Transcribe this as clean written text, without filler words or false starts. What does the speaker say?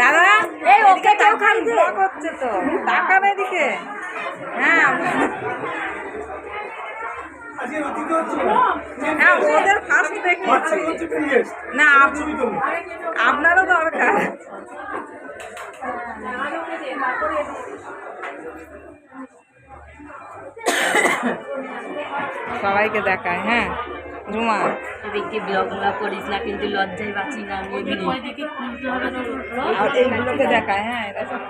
দাদা এই ওকে কেউ খাইছে করছে তো টাকা নেই দিকে। হ্যাঁ হ্যাঁ ওদের ফার্স্ট দেখেছি না, আপনারও দরকার। সবাইকে দেখায়। হ্যাঁ রুমা দেখি ব্লগগুলো করিস না, কিন্তু লজ্জায় বাঁচি না আমি। আর এইগুলোকে দেখায়। হ্যাঁ এটা সব